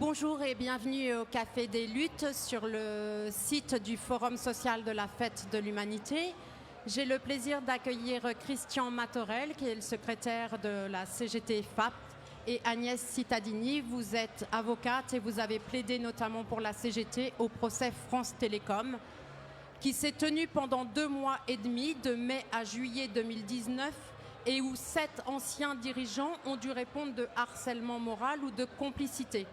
Bonjour et bienvenue au Café des Luttes sur le site du Forum social de la Fête de l'Humanité. J'ai le plaisir d'accueillir Christian Matorel, qui est le secrétaire de la CGT FAP, et Agnès Cittadini. Vous êtes avocate et vous avez plaidé notamment pour la CGT au procès France Télécom, qui s'est tenu pendant 2 mois et demi, de mai à juillet 2019, et où 7 anciens dirigeants ont dû répondre de harcèlement moral ou de complicité.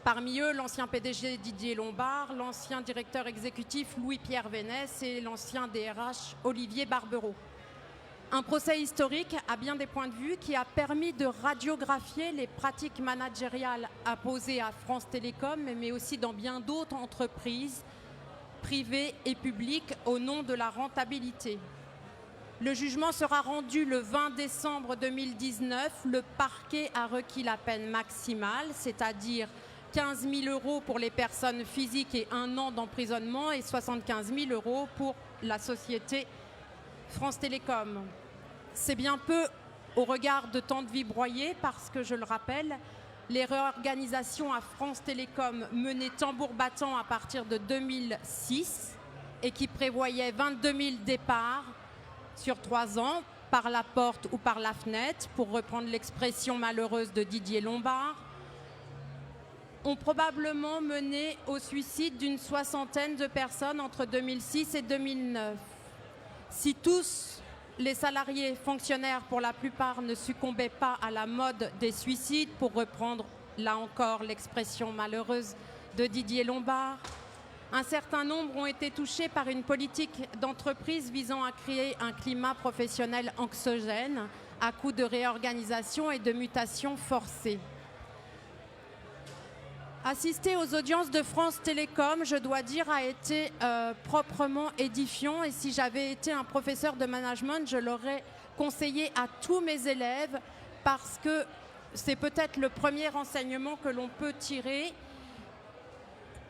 Parmi eux, l'ancien PDG Didier Lombard, l'ancien directeur exécutif Louis-Pierre Vénès et l'ancien DRH Olivier Barbereau. Un procès historique à bien des points de vue qui a permis de radiographier les pratiques managériales apposées à France Télécom, mais aussi dans bien d'autres entreprises privées et publiques au nom de la rentabilité. Le jugement sera rendu le 20 décembre 2019. Le parquet a requis la peine maximale, c'est-à-dire 15 000 € pour les personnes physiques et 1 an d'emprisonnement et 75 000 € pour la société France Télécom. C'est bien peu au regard de tant de vies broyées parce que, je le rappelle, les réorganisations à France Télécom menées tambour battant à partir de 2006 et qui prévoyaient 22 000 départs sur 3 ans, par la porte ou par la fenêtre, pour reprendre l'expression malheureuse de Didier Lombard, ont probablement mené au suicide d'une 60aine de personnes entre 2006 et 2009. Si tous les salariés fonctionnaires, pour la plupart, ne succombaient pas à la mode des suicides, pour reprendre là encore l'expression malheureuse de Didier Lombard, un certain nombre ont été touchés par une politique d'entreprise visant à créer un climat professionnel anxiogène à coup de réorganisation et de mutations forcées. Assister aux audiences de France Télécom, je dois dire, a été proprement édifiant. Et si j'avais été un professeur de management, je l'aurais conseillé à tous mes élèves parce que c'est peut-être le premier enseignement que l'on peut tirer.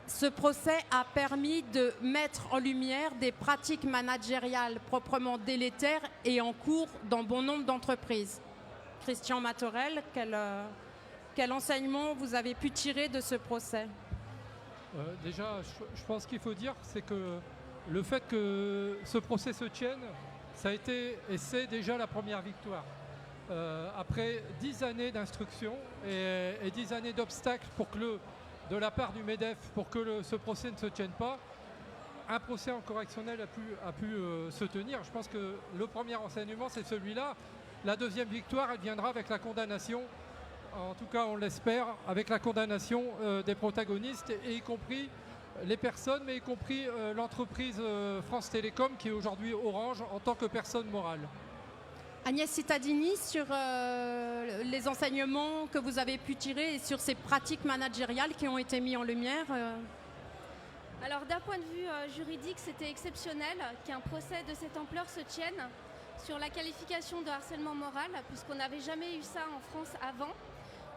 Ce procès a permis de mettre en lumière des pratiques managériales proprement délétères et en cours dans bon nombre d'entreprises. Christian Matorel, quel enseignement vous avez pu tirer de ce procès ? Déjà, je pense qu'il faut dire, c'est que le fait que ce procès se tienne, ça a été et c'est déjà la première victoire. Après 10 années d'instruction et 10 années d'obstacles de la part du MEDEF pour que ce procès ne se tienne pas, un procès en correctionnel a pu se tenir. Je pense que le premier enseignement, c'est celui-là. La deuxième victoire, elle viendra avec la condamnation. En tout cas, on l'espère, avec la condamnation des protagonistes, et y compris les personnes, mais y compris l'entreprise France Télécom, qui est aujourd'hui Orange, en tant que personne morale. Agnès Cittadini, sur les enseignements que vous avez pu tirer et sur ces pratiques managériales qui ont été mis en lumière. Alors, d'un point de vue juridique, c'était exceptionnel qu'un procès de cette ampleur se tienne sur la qualification de harcèlement moral, puisqu'on n'avait jamais eu ça en France avant.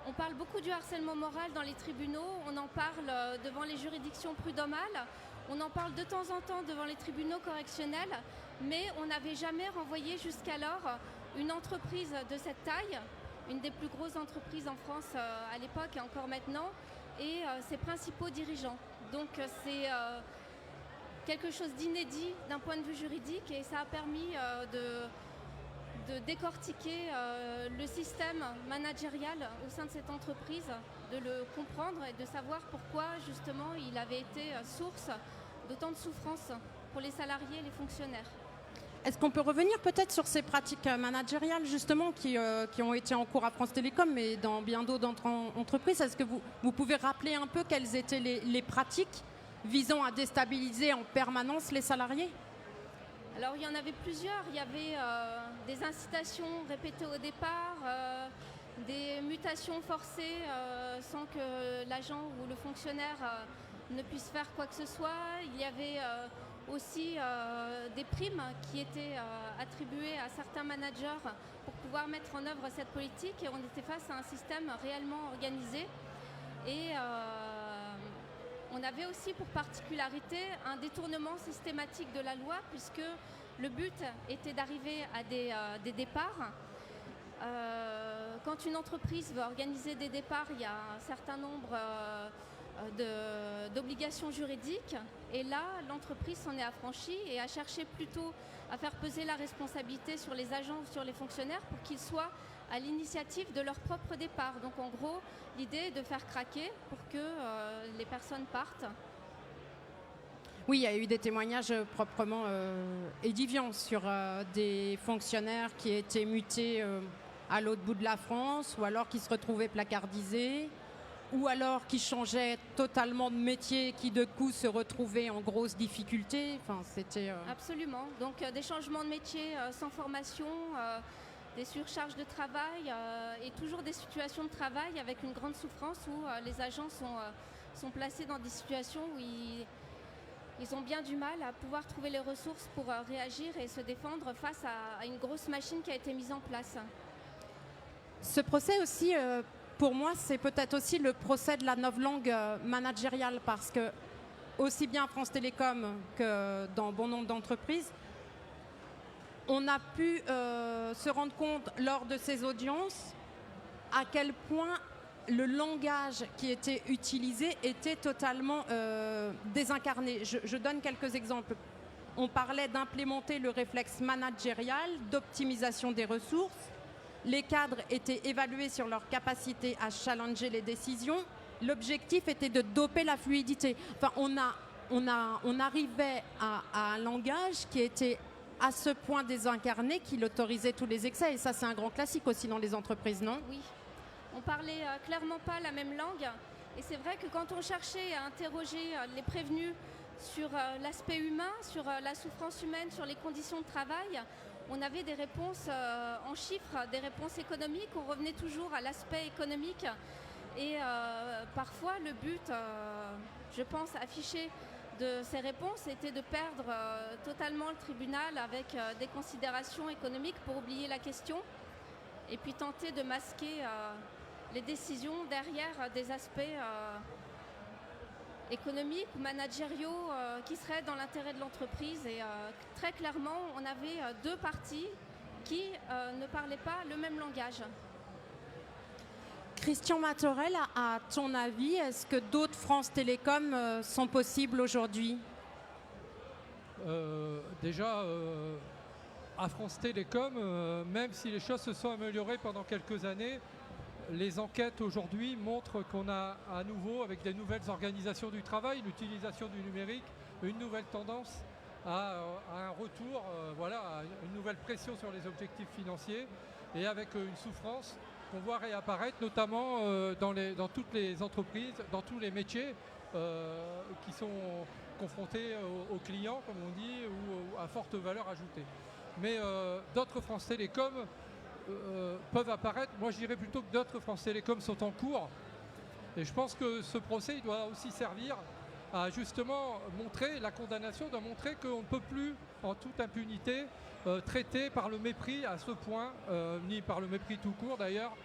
On parle beaucoup du harcèlement moral dans les tribunaux, on en parle devant les juridictions prud'homales, on en parle de temps en temps devant les tribunaux correctionnels, mais on n'avait jamais renvoyé jusqu'alors une entreprise de cette taille, une des plus grosses entreprises en France à l'époque et encore maintenant, et ses principaux dirigeants. Donc c'est quelque chose d'inédit d'un point de vue juridique, et ça a permis de décortiquer le système managérial au sein de cette entreprise, de le comprendre et de savoir pourquoi justement il avait été source d'autant de souffrance pour les salariés et les fonctionnaires. Est-ce qu'on peut revenir peut-être sur ces pratiques managériales justement qui ont été en cours à France Télécom, mais dans bien d'autres entreprises? Est-ce que vous pouvez rappeler un peu quelles étaient les pratiques visant à déstabiliser en permanence les salariés? Alors il y en avait plusieurs, il y avait des incitations répétées au départ, des mutations forcées sans que l'agent ou le fonctionnaire ne puisse faire quoi que ce soit. Il y avait aussi des primes qui étaient attribuées à certains managers pour pouvoir mettre en œuvre cette politique, et on était face à un système réellement organisé. Et on avait aussi pour particularité un détournement systématique de la loi, puisque le but était d'arriver à des départs quand une entreprise veut organiser des départs, il y a un certain nombre d'obligations juridiques. Et là, l'entreprise s'en est affranchie et a cherché plutôt à faire peser la responsabilité sur les agents ou sur les fonctionnaires pour qu'ils soient à l'initiative de leur propre départ. Donc en gros, l'idée est de faire craquer pour que les personnes partent. Oui, il y a eu des témoignages proprement édifiants sur des fonctionnaires qui étaient mutés à l'autre bout de la France, ou alors qui se retrouvaient placardisés, ou alors qui changeaient totalement de métier, qui de coup se retrouvaient en grosse difficulté. Enfin, c'était Absolument. Donc des changements de métier sans formation, des surcharges de travail et toujours des situations de travail avec une grande souffrance où les agents sont placés dans des situations où ils ont bien du mal à pouvoir trouver les ressources pour réagir et se défendre face à une grosse machine qui a été mise en place. Ce procès aussi, pour moi, c'est peut-être aussi le procès de la novlangue managériale, parce que aussi bien à France Télécom que dans bon nombre d'entreprises, on a pu se rendre compte lors de ces audiences à quel point le langage qui était utilisé était totalement désincarné. Je donne quelques exemples. On parlait d'implémenter le réflexe managérial, d'optimisation des ressources. Les cadres étaient évalués sur leur capacité à challenger les décisions. L'objectif était de doper la fluidité. Enfin, on arrivait à un langage qui était à ce point désincarné qu'il autorisait tous les excès. Et ça, c'est un grand classique aussi dans les entreprises, non ? Oui. On parlait clairement pas la même langue. Et c'est vrai que quand on cherchait à interroger les prévenus sur l'aspect humain, sur la souffrance humaine, sur les conditions de travail, on avait des réponses en chiffres, des réponses économiques. On revenait toujours à l'aspect économique. Et parfois, le but, je pense, affiché de ces réponses était de perdre totalement le tribunal avec des considérations économiques pour oublier la question et puis tenter de masquer les décisions derrière des aspects économiques ou managériaux qui seraient dans l'intérêt de l'entreprise. Et très clairement, on avait deux parties qui ne parlaient pas le même langage. Christian Matorel, à ton avis, est-ce que d'autres France Télécom sont possibles aujourd'hui ? Déjà, à France Télécom, même si les choses se sont améliorées pendant quelques années, les enquêtes aujourd'hui montrent qu'on a à nouveau, avec des nouvelles organisations du travail, l'utilisation du numérique, une nouvelle tendance à un retour, à une nouvelle pression sur les objectifs financiers, et avec une souffrance qu'on voit réapparaître, notamment dans toutes les entreprises, dans tous les métiers qui sont confrontés aux clients, comme on dit, ou à forte valeur ajoutée. Mais d'autres France Télécom peuvent apparaître. Moi, je dirais plutôt que d'autres France Télécom sont en cours. Et je pense que ce procès, il doit aussi servir à justement montrer la condamnation, de montrer qu'on ne peut plus, en toute impunité, traiter par le mépris à ce point, ni par le mépris tout court d'ailleurs,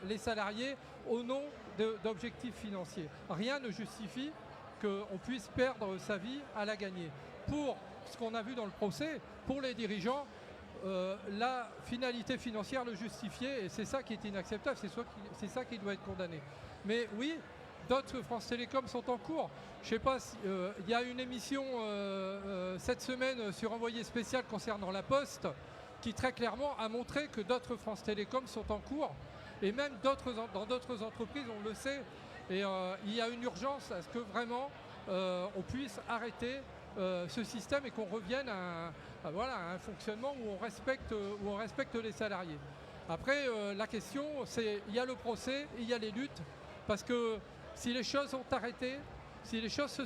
les salariés au nom d'objectifs financiers. Rien ne justifie qu'on puisse perdre sa vie à la gagner. Pour ce qu'on a vu dans le procès, pour les dirigeants, la finalité financière le justifiait, et c'est ça qui est inacceptable, c'est ça qui doit être condamné. Mais oui, d'autres France Télécom sont en cours. Je ne sais pas, il y a une émission cette semaine sur Envoyé spécial concernant la Poste qui très clairement a montré que d'autres France Télécom sont en cours, et même dans d'autres entreprises, on le sait. Et il y a une urgence à ce que vraiment on puisse arrêter ce système et qu'on revienne à un fonctionnement où on respecte les salariés. Après, la question, c'est, il y a le procès, et il y a les luttes, parce que si les choses se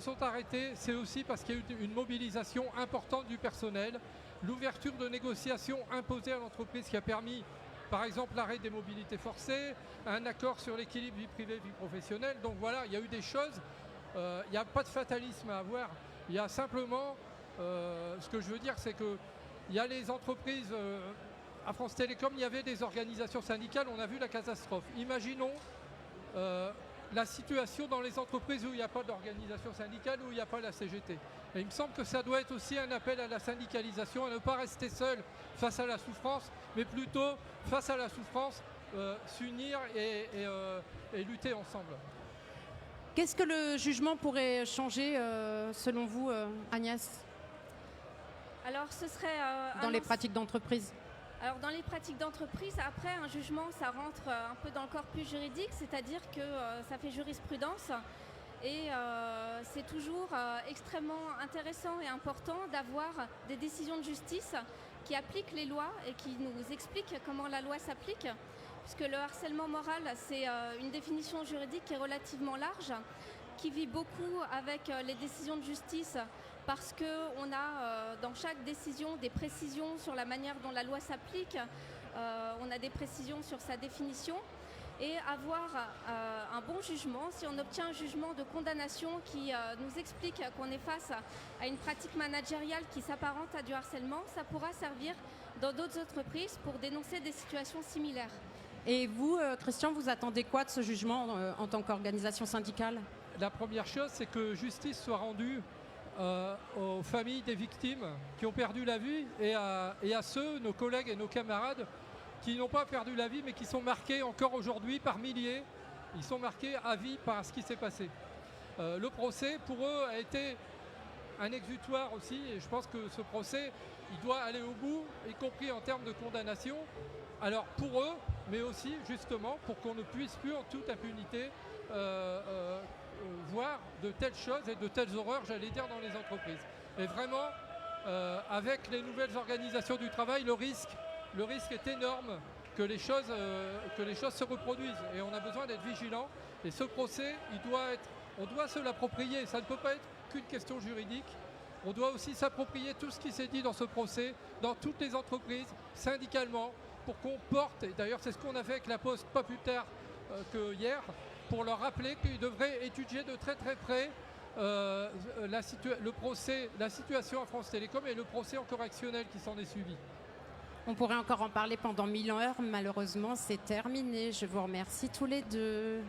sont arrêtées, c'est aussi parce qu'il y a eu une mobilisation importante du personnel, l'ouverture de négociations imposées à l'entreprise qui a permis, par exemple, l'arrêt des mobilités forcées, un accord sur l'équilibre vie privée, vie professionnelle. Donc voilà, il y a eu des choses, il n'y a pas de fatalisme à avoir. Il y a simplement, ce que je veux dire, c'est qu'il y a les entreprises, à France Télécom, il y avait des organisations syndicales, on a vu la catastrophe. Imaginons la situation dans les entreprises où il n'y a pas d'organisation syndicale, où il n'y a pas la CGT. Et il me semble que ça doit être aussi un appel à la syndicalisation, à ne pas rester seul face à la souffrance, mais plutôt face à la souffrance, s'unir et lutter ensemble. Qu'est-ce que le jugement pourrait changer, selon vous, Agnès, Alors, ce serait dans les pratiques d'entreprise? Alors, dans les pratiques d'entreprise, après, un jugement, ça rentre un peu dans le corpus juridique, c'est-à-dire que ça fait jurisprudence. Et c'est toujours extrêmement intéressant et important d'avoir des décisions de justice qui appliquent les lois et qui nous expliquent comment la loi s'applique. Puisque le harcèlement moral, c'est une définition juridique qui est relativement large, qui vit beaucoup avec les décisions de justice, parce qu'on a dans chaque décision des précisions sur la manière dont la loi s'applique, on a des précisions sur sa définition. Et avoir un bon jugement, si on obtient un jugement de condamnation qui nous explique qu'on est face à une pratique managériale qui s'apparente à du harcèlement, ça pourra servir dans d'autres entreprises pour dénoncer des situations similaires. Et vous, Christian, vous attendez quoi de ce jugement en tant qu'organisation syndicale? La première chose, c'est que justice soit rendue aux familles des victimes qui ont perdu la vie et à ceux, nos collègues et nos camarades, qui n'ont pas perdu la vie mais qui sont marqués encore aujourd'hui par milliers. Ils sont marqués à vie par ce qui s'est passé. Le procès, pour eux, a été un exutoire aussi, et je pense que ce procès, il doit aller au bout, y compris en termes de condamnation. Alors pour eux, mais aussi justement pour qu'on ne puisse plus en toute impunité voir de telles choses et de telles horreurs, j'allais dire, dans les entreprises. Et vraiment, avec les nouvelles organisations du travail, le risque est énorme que les choses se reproduisent. Et on a besoin d'être vigilant. Et ce procès, on doit se l'approprier. Ça ne peut pas être qu'une question juridique. On doit aussi s'approprier tout ce qui s'est dit dans ce procès, dans toutes les entreprises, syndicalement, pour qu'on porte, et d'ailleurs c'est ce qu'on a fait avec la Poste pas plus tard que hier, pour leur rappeler qu'ils devraient étudier de très très près la situation à France Télécom et le procès en correctionnel qui s'en est suivi. On pourrait encore en parler pendant 1000 heures, malheureusement c'est terminé. Je vous remercie tous les deux.